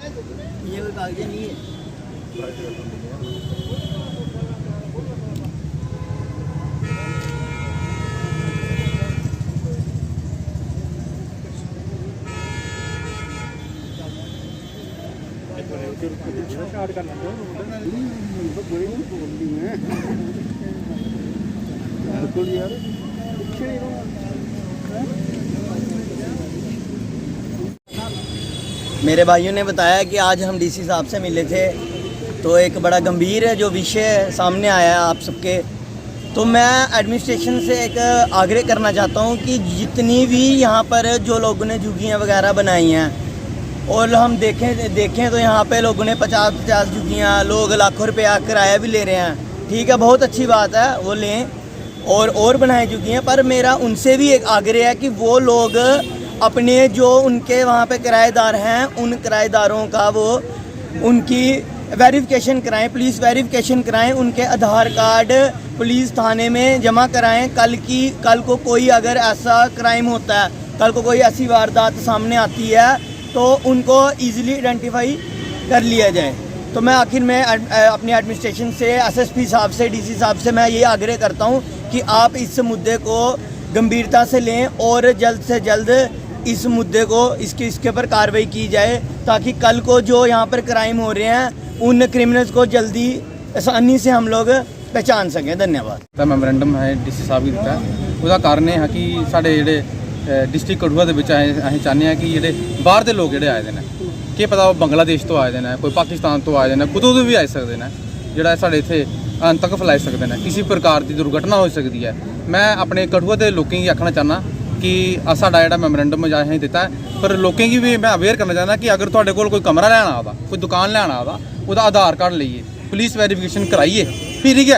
ये कोई कागज नहीं है। मेरे भाइयों ने बताया कि आज हम डीसी साहब से मिले थे, तो एक बड़ा गंभीर जो विषय सामने आया है आप सबके। तो मैं एडमिनिस्ट्रेशन से एक आग्रह करना चाहता हूं कि जितनी भी यहाँ पर जो लोगों ने झुग्गियाँ वगैरह बनाई हैं, और हम देखें तो यहाँ पे लोगों ने 50-50 झुग्गियाँ, लोग लाखों रुपया किराया भी ले रहे हैं। ठीक है, बहुत अच्छी बात है, वो लें और बनाए झुग्गियाँ। पर मेरा उनसे भी एक आग्रह है कि वो लोग अपने जो उनके वहाँ पे किराएदार हैं, उन किराएदारों का वो उनकी वेरिफिकेशन कराएं, पुलिस वेरिफिकेशन कराएं, उनके आधार कार्ड पुलिस थाने में जमा कराएं। कल को कोई अगर ऐसा क्राइम होता है, कल को कोई ऐसी वारदात सामने आती है, तो उनको ईज़िली आइडेंटिफाई कर लिया जाए। तो मैं आखिर में अपनी एडमिनिस्ट्रेशन से, एसएसपी साहब से, डीसी साहब से मैं ये आग्रह करता हूँ कि आप इस मुद्दे को गंभीरता से लें और जल्द से जल्द इस मुद्दे को इसके पर कार्रवाई की जाए, ताकि कल को जो यहाँ पर क्राइम हो रहे हैं उन क्रिमिनल्स को जल्दी आसानी से हम लोग पहचान सकें। धन्यवाद। मैमोरेंडम है डीसी साहब की दिता है, उसका कारण है कि साढ़े जेडे डिस्ट्रिक्ट कठुआ के अं चाहते हैं कि जेडे बाहर के लोग जोड़े आए हैं, क्या पता वो बांग्लादेश तो आए हैं, कोई पाकिस्तान तो आए हैं, कुतों भी आ सकते हैं, जोड़ा साढ़े इतने आतंक फैला सकते हैं, किसी प्रकार की दुर्घटना हो सकती है। मैं अपने कठुआ के लोगों की आखना चाहना कि साडा जोड़ा मैमोरेंडम अं दिता है, पर लोगों की भी मैं अवेयर करना चाहना कि अगर तुहाडे कोल कोई कमरा लैन आता, कोई दुकान लैन आता, उसका आधार कार्ड लीए, पुलिस वेरीफिकेशन कराइए, फिर ही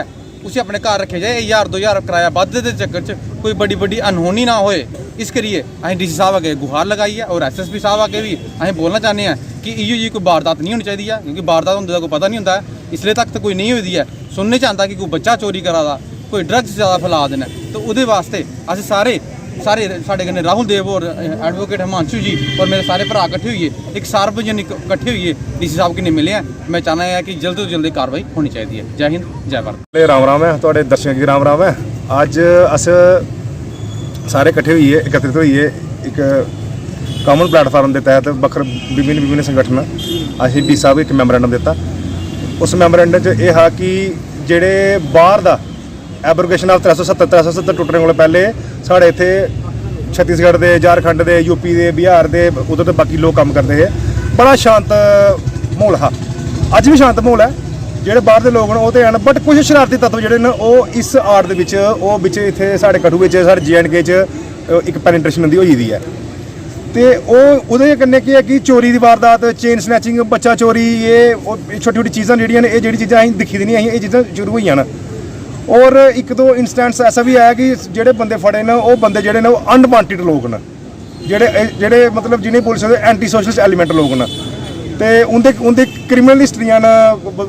उसे अपने घर रखे जाए। 1000-2000 किराया बधने के चक्कर च कोई बड़ी अनहोनी ना होए, इस करिए अं डीसी साहब अगे गुहार लगाई है और SSP साहब आगे भी अं बोलना चाहते हैं कि इो जी कोई वारदात नहीं होनी चाहिए है, क्योंकि वारदात होने का कोई पता नहीं होता है। इसलिए तक तो कोई नहीं हुई है, सुनने चाहता कि कोई बच्चा चोरी करा दा, कोई ड्रग्स ज़्यादा फैला देना, तो वो वास्ते अस सारे साढ़े कन्नै राहुल देव और एडवोकेट हिमांशु जी और मेरे सारे भरा कट्ठे हुए एक सार्वजनिक कट्ठे हुए डीसी साहब किन्ने मिले हैं। मैं चाहना है कि जल्द तो जल्द कार्रवाई होनी चाहिए है। जय हिंद, जय भारत। राम है, थोड़े दर्शकों की राम है। अज अस सारे कट्ठे हुए एकत्रित हुए एक कॉमन प्लेटफार्म के तहत विभिन्न संगठन असीं डी साहब एक मैमोरेंडम दिता। उस मैमोरेंडम च यह है कि जेडे बाहर का एब्रोगेशन ऑफ 370 टुटने को पहले साढ़े इत्थे छत्तीसगढ़ के, झारखंड के, यूपी के, बिहार के, उधर तो बाकी लोग काम करते हैं। बड़ा शांत माहौल हा, अज भी शांत माहौल है। ਜਿਹੜੇ ਬਾਹਰ ਦੇ ਲੋਕ ਨੇ ਉਹ ਤੇ ਹਨ, बट कुछ शरारती तत्व ਜਿਹੜੇ ਨੇ ਉਹ ਇਸ ਆੜ ਦੇ ਵਿੱਚ ਉਹ ਵਿੱਚ ਇੱਥੇ ਸਾਡੇ ਕਠੂਏ 'ਚ, ਸਾਡੇ JNK 'ਚ ਇੱਕ ਪੈਨੀਟ੍ਰੇਸ਼ਨ ਹੁੰਦੀ ਹੋਈ ਦੀ ਹੈ। ਤੇ ਉਹ ਉਹਦੇ ਕੰਨੇ ਕੀ ਹੈ ਕਿ ਚੋਰੀ ਦੀ ਵਾਰਦਾਤ, ਚੇਨ ਸਨੈਚਿੰਗ, ਬੱਚਾ ਚੋਰੀ, ਇਹ ਛੋਟੀ ਛੋਟੀ ਚੀਜ਼ਾਂ ਜਿਹੜੀਆਂ ਨੇ, ਇਹ ਜਿਹੜੀ ਚੀਜ਼ਾਂ ਅਸੀਂ ਦਿਖੀ ਦੀਆਂ ਅਸੀਂ ਇਹ ਚੀਜ਼ਾਂ ਸ਼ੁਰੂ ਹੋਈਆਂ ਨੇ। और एक दो इंस्टेंस ऐसा भी है कि ਜਿਹੜੇ ਬੰਦੇ ਫੜੇ ਨੇ ਉਹ ਬੰਦੇ ਜਿਹੜੇ ਨੇ ਉਹ ਅਨਵਾਂਟਿਡ ਲੋਕ ਨੇ, ਜਿਹੜੇ मतलब जिन्हें बोल सकते एंटी सोशलिस्ट एलीमेंट लोग ने। तो उनके क्रिमिनल हिस्ट्रियां ने,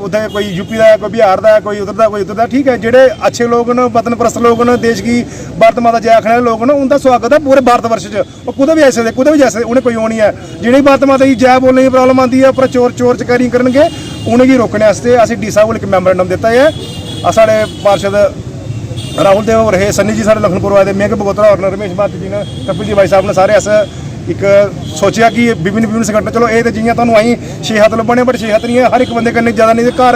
उधर कोई यूपी का, कोई बिहार का, कोई उधर का, कोई उधर का। ठीक है, जेडे अच्छे लोग ने, वतन परस्त लोग ने, देश की भारत माता जय आखने वाले लोग ने, उनका स्वागत है पूरे भारत वर्ष च। कुछ भी ऐसे कुछ भी जैसे उन्हें कोई वो नहीं है। जिन्हें भारत माता की जय बोलने की प्रॉब्लम आती है, पर चोर चकारी करनगे, उन्हें रोकने वास्ते असीं डी साहब को एक मैमोरेंडम दिता है। साढ़े पार्षद राहुल देव और है, सन्नी जी साढ़े लखनपुर वाले, मेघ बगोत्रा और रमेश भारती जी ने, कपिल जी भाई साहब ने, सारे ऐसा एक सोचा कि विभिन्न संगठन, चलो ये तो जियां तुहानूं असीं 6 हत्थ लब्भने, बट 6 हत्थ नहीं है, हर एक बंदे कन्नै ज़्यादा नहीं, घर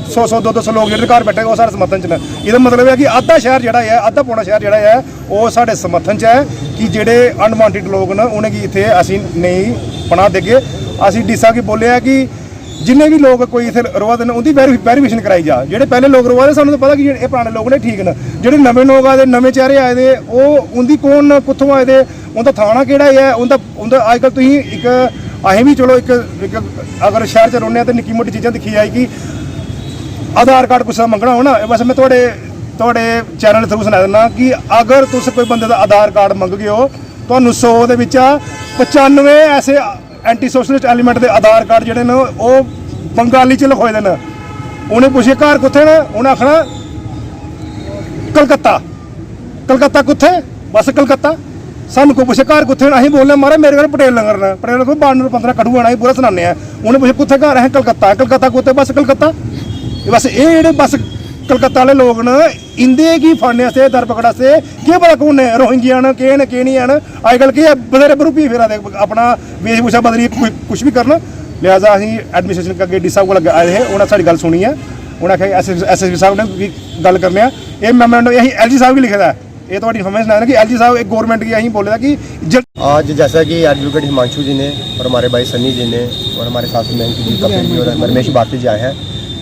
100-100 200 लोग जो घर बैठे वो सारे समर्थन च न। इसदा मतलब है कि अद्धा शहर जोड़ा है, अद्धा पौना शहर जोड़ा है वो साढ़े समर्थन च है कि जेडे अनवांटिड लोग न उन्हें इत्थे असीं नहीं पनाह देगे। असीं डी साहब की बोले कि जिन्हें भी लोग कोई इतने रोआ दे उनकी वेरीफिकेशन कराई जा। जो पहले लोग रोआ दे सानूं तो पता कि ये पुराने लोग ने ठीक न, जो नवे लोग आए, नवे चेहरे आए दे, वो उनकी कौन कुत्थों आए दे, उनका थाना केड़ा है, उनका अजकल तुसीं एक असीं भी चलो एक अगर शहर च रौह्ने तो निक्की मोटी चीज़ां दिक्खी जाए कि आधार कार्ड कुछ मंगना हो ना। बस मैं थोड़े चैनल थ्रू सुना देना कि अगर तुस कोई बंदे का आधार कार्ड मंगगे हो, तुहानूं 100 दे विचा 95 ऐसे एंटी सोशलिस्ट एलीमेंट के आधार कार्ड जोड़े ने वो बंगाली च लिखोए दे। उन्हें पूछे घर कुत्थे ने, उन्हें आखना कलकत्ता। कलकत्ता कुत्थे? बस कलकत्ता। ਸਾਨੂੰ ਕੋਈ ਪੁੱਛੇ ਘਰ ਕਿੱਥੇ ਅਸੀਂ ਬੋਲਨੇ ਮਾਰੇ ਮੇਰੇ ਘਰ ਪਟੇਲ ਲੰਗਰ ਨਾ ਪਟੇਲ ਕੋਈ 12 15 ਕੜੂ ਆਣਾ ਪੂਰਾ ਸੁਣਾਉਂਦੇ ਆ ਉਹਨੇ ਪੁੱਛੇ ਕਿੱਥੇ ਘਰ ਹੈ ਕਲਕੱਤਾ ਕੋਤੇ ਬਸ ਕਲਕੱਤਾ ਇਹ ਬਸ ਇਹ ਜਿਹੜੇ ਬਸ कलकत्ता वाले लोग न इंदे की फड़ने से दर पकड़ा से क्या पता कौन है रोहिंग्या न के नहीं है अजकल की बधेरे बरूपी फिर अपना वेशभूषा बदली कुछ भी करना लिहाजा अं एडमिनिस्ट्रेशन के अगे डी साहब को आए थे उन्हें साड़ी गल सुनी है उन्हें आखिया SSP साहब ने भी गल करने ये मैमोरेंडम यही LG साहब भी लिखे है ये तो इन्फॉर्मेशन है ना कि LG साहब एक गवर्नमेंट की यही बोले था कि आज जैसा कि एडवोकेट हिमांशु जी ने और हमारे भाई सन्नी जी ने और हमारे साथ में कपिल जी और रमेश भारती जी आए हैं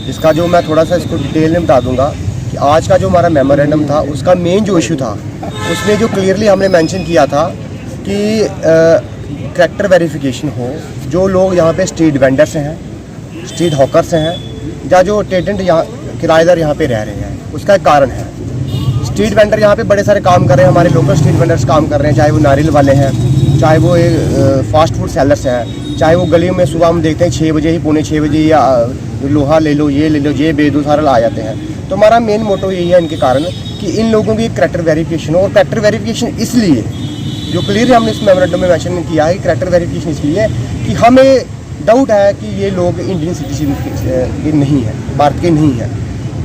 इसका जो मैं थोड़ा सा इसको डिटेल में बता दूंगा कि आज का जो हमारा मेमोरेंडम था उसका मेन जो इशू था उसमें जो क्लियरली हमने मेंशन किया था कि करैक्टर वेरिफिकेशन हो जो लोग यहाँ पे स्ट्रीट वेंडर से हैं स्ट्रीट हॉकर से हैं या जो टेनेंट यहाँ किराएदार यहाँ पे रह रहे हैं उसका एक कारण है स्ट्रीट वेंडर यहाँ पे बड़े सारे काम कर रहे हैं हमारे लोकल स्ट्रीट वेंडर्स काम कर रहे हैं चाहे वो नारियल वाले हैं चाहे वो फास्ट फूड सेलर्स हैं चाहे वो गलियों में सुबह हम देखते हैं 6 बजे ही पौने 6 बजे या लोहा ले लो ये बेदू सारा आ जाते हैं तो हमारा मेन मोटो यही है इनके कारण कि इन लोगों की करैक्टर वेरिफिकेशन हो और करैक्टर वेरिफिकेशन इसलिए जो क्लियरली हमने इस मेमोरेंडम में मेंशन किया है कि करैक्टर वेरिफिकेशन इसलिए कि हमें डाउट है कि ये लोग इंडियन सिटीजन नहीं है भारत के नहीं है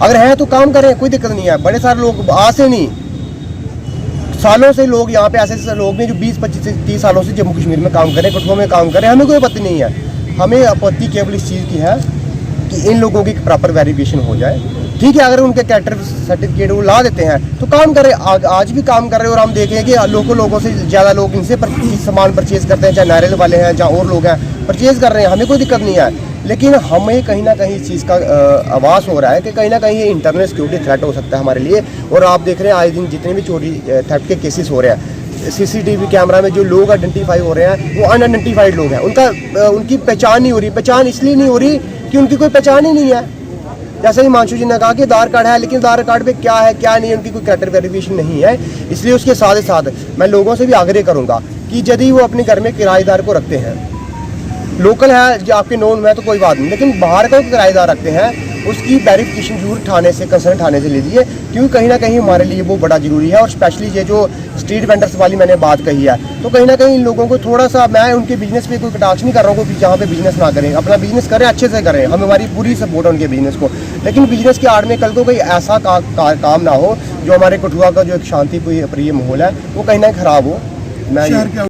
अगर हैं तो काम करें कोई दिक्कत नहीं है बड़े सारे लोग आज से नहीं सालों से लोग यहाँ पे ऐसे लोग हैं जो 20-25-30 सालों से जम्मू कश्मीर में काम करें कठुआ में काम करें हमें कोई आपत्ति नहीं है हमें आपत्ति केवल इस चीज़ की है कि इन लोगों की प्रॉपर वेरिफिकेशन हो जाए ठीक है अगर उनके कैरेक्टर सर्टिफिकेट वो ला देते हैं तो काम करें आज भी काम कर रहे हैं और हम देखें कि लोगों से ज़्यादा लोग इनसे सामान परचेज़ करते हैं चाहे नारियल वाले हैं चाहे और लोग हैं परचेज़ कर रहे हैं हमें कोई दिक्कत नहीं है लेकिन हमें कहीं ना कहीं इस चीज़ का आभास हो रहा है कि कहीं ना कहीं ये इंटरनल सिक्योरिटी थ्रेट हो सकता है हमारे लिए और आप देख रहे हैं आज दिन जितने भी चोरी थेफ्ट के केसेस हो रहे हैं CCTV कैमरा में जो लोग आइडेंटिफाई हो रहे हैं वो अनआइडेंटिफाइड लोग हैं उनकी पहचान नहीं हो रही पहचान इसलिए नहीं हो रही कि उनकी कोई पहचान ही नहीं है जैसे हिमांशु जी ने कहा कि आधार कार्ड है लेकिन आधार कार्ड पे क्या है क्या नहीं है उनकी कोई कैरेक्टर वेरिफिकेशन नहीं है इसलिए उसके साथ ही साथ मैं लोगों से भी आग्रह करूँगा कि यदि वो अपने घर में किराएदार को रखते हैं लोकल है जो आपके नोन में तो कोई बात नहीं लेकिन बाहर का किराएदार रखते हैं उसकी वेरिफिकेशन जरूर थाने से कंसर्न थाने से लीजिए क्योंकि कहीं ना कहीं हमारे लिए वो बड़ा ज़रूरी है और स्पेशली ये जो स्ट्रीट वेंडर्स वाली मैंने बात कही है तो कहीं ना कहीं इन लोगों को थोड़ा सा मैं उनके बिजनेस पे कोई कटाक्ष नहीं कर रहा हूँ कि जहाँ पे बिजनेस ना करें अपना बिजनेस करें अच्छे से करें हम हमारी पूरी सपोर्ट है उनके बिजनेस को लेकिन बिजनेस के आड़ में कल को कोई ऐसा काम ना हो जो हमारे कठुआ का जो एक शांति प्रिय माहौल है वो कहीं ना कहीं ख़राब हो मैं